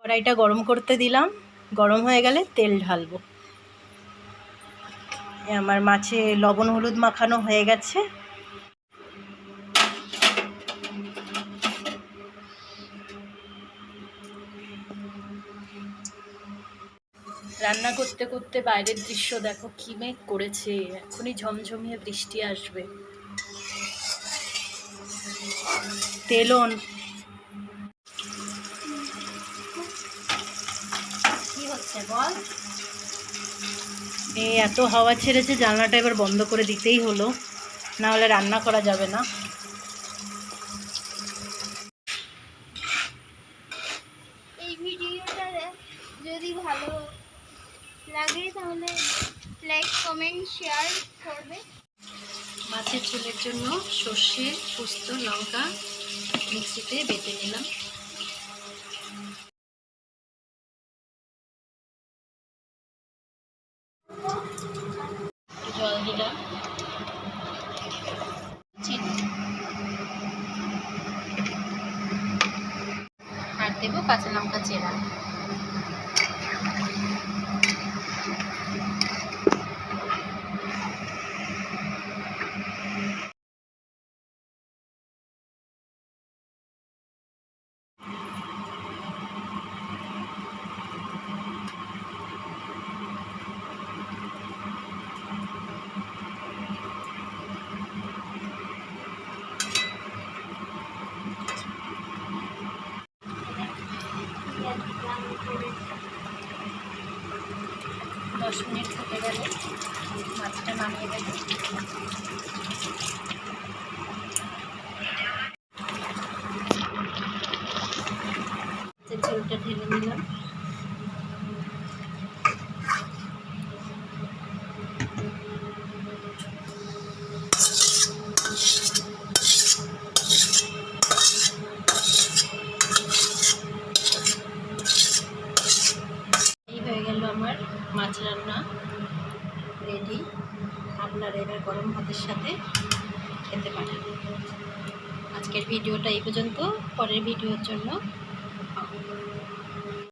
কড়াইটা গরম করতে দিলাম, গরম হয়ে গেলে তেল ঢালবো। আমার মাছে লবণ হলুদ মাখানো হয়ে গেছে। রান্না করতে করতে বাইরের দৃশ্য দেখো, কি মেঘ করেছে, এখনই ঝমঝমিয়ে বৃষ্টি আসবে। তেলও কি হচ্ছে বল? এই এত হাওয়া ছেড়েছে, জানলাটা এবার বন্ধ করে দিতেই হলো, না হলে রান্না করা যাবে না। এই ভিডিওটা যদি ভালো লাগে তাহলে লাইক কমেন্ট শেয়ার করবে। মাছের ঝোলের জন্য সর্ষে পোস্ত লঙ্কা মিক্সিতে বেটে নিলাম। জল দিলাম, চিনি আর দেবো কাঁচা লঙ্কা চেরা। দশ মিনিট থেকে গেলে মাছটা নামিয়ে দেবো। ঝোলটা ঢেলে নিলাম। এই হয়ে গেল আমার মাছ রান্না রেডি। আপনারা এবার গরম ভাতের সাথে খেতে পারেন। আজকের ভিডিওটা এই পর্যন্ত, পরের ভিডিওর জন্য